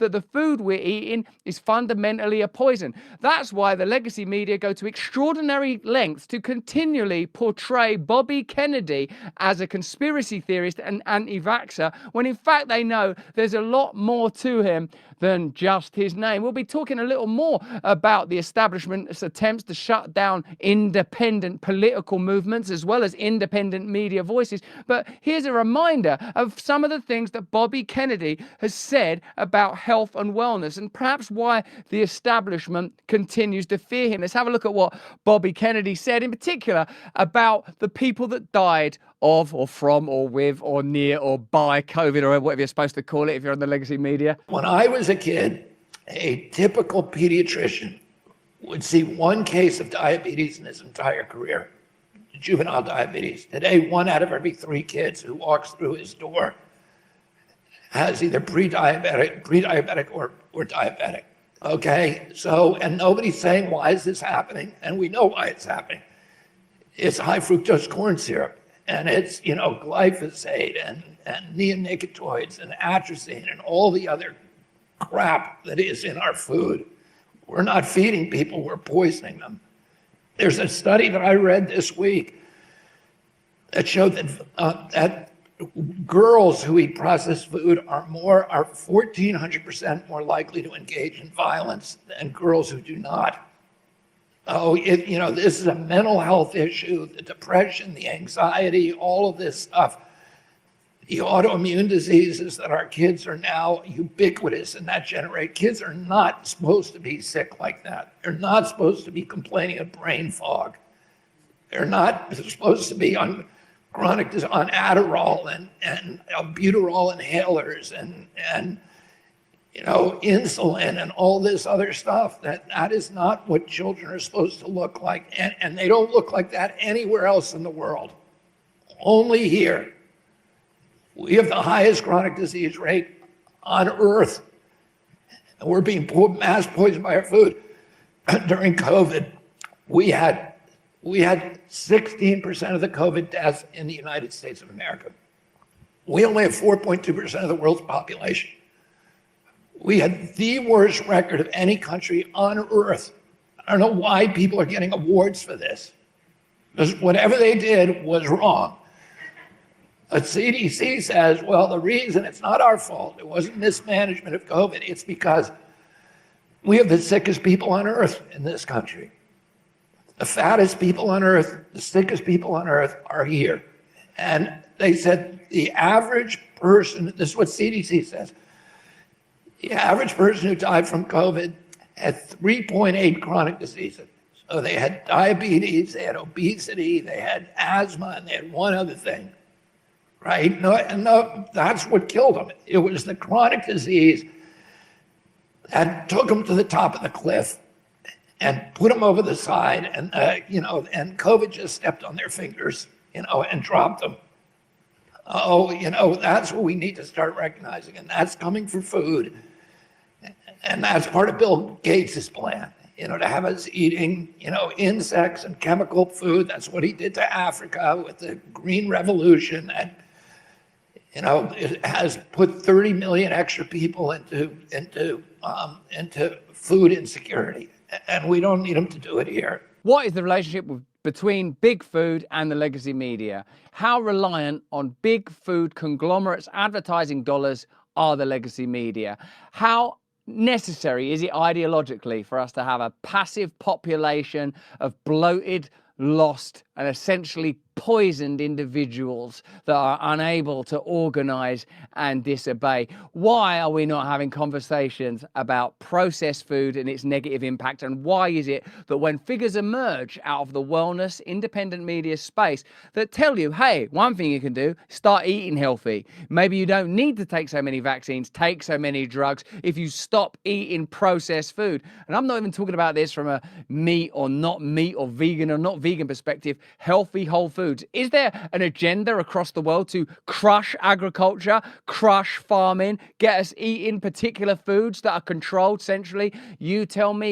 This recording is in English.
that the food we're eating is fundamentally a poison. That's why the legacy media go to extraordinary lengths to continually portray Bobby Kennedy as a conspiracy theorist and anti-vaxxer, when in fact they know there's a lot more to him than just his name. We'll be talking a little more about the establishment's attempts to shut down independent political movements as well as independent media voices. But here's a reminder of some of the things that Bobby Kennedy has said about health and wellness, and perhaps why the establishment continues to fear him. Let's have a look at what Bobby Kennedy said, in particular about the people that died of or from or with or near or by COVID, or whatever you're supposed to call it if you're on the legacy media. When I was a kid, a typical pediatrician would see one case of diabetes in his entire career, juvenile diabetes. Today, 1 out of every 3 kids who walks through his door has either pre-diabetic or diabetic. Okay, so, and nobody's saying, why is this happening? And we know why it's happening. It's high fructose corn syrup. And it's, glyphosate and neonicotinoids and atrazine and all the other crap that is in our food. We're not feeding people, we're poisoning them. There's a study that I read this week that showed that girls who eat processed food are 1,400% more likely to engage in violence than girls who do not. This is a mental health issue, the depression, the anxiety, all of this stuff, the autoimmune diseases that our kids are now ubiquitous in that generation. Kids are not supposed to be sick like that. They're not supposed to be complaining of brain fog. They're not supposed to be on Adderall and albuterol inhalers and insulin and all this other stuff. That is not what children are supposed to look like. And they don't look like that anywhere else in the world. Only here. We have the highest chronic disease rate on earth. And we're being mass poisoned by our food. During COVID, we had 16% of the COVID deaths in the United States of America. We only have 4.2% of the world's population. We had the worst record of any country on earth. I don't know why people are getting awards for this, because whatever they did was wrong. The CDC says, well, the reason it's not our fault, it wasn't mismanagement of COVID, it's because we have the sickest people on earth in this country. The fattest people on earth, the sickest people on earth are here. And they said the average person, this is what CDC says, the average person who died from COVID had 3.8 chronic diseases. So they had diabetes, they had obesity, they had asthma, and they had one other thing, right? No, that's what killed them. It was the chronic disease that took them to the top of the cliff and put them over the side, and and COVID just stepped on their fingers, and dropped them. That's what we need to start recognizing, and that's coming from food. And that's part of Bill Gates' plan, to have us eating, insects and chemical food. That's what he did to Africa with the Green Revolution. And, it has put 30 million extra people into food insecurity. And we don't need them to do it here. What is the relationship between big food and the legacy media? How reliant on big food conglomerates' advertising dollars are the legacy media? How necessary is it ideologically for us to have a passive population of bloated, lost, and essentially poisoned individuals that are unable to organize and disobey? Why are we not having conversations about processed food and its negative impact? And why is it that when figures emerge out of the wellness, independent media space that tell you, hey, one thing you can do, start eating healthy. Maybe you don't need to take so many vaccines, take so many drugs if you stop eating processed food. And I'm not even talking about this from a meat or not meat or vegan or not vegan perspective, healthy whole foods. Is there an agenda across the world to crush agriculture, crush farming, get us eating particular foods that are controlled centrally? You tell me.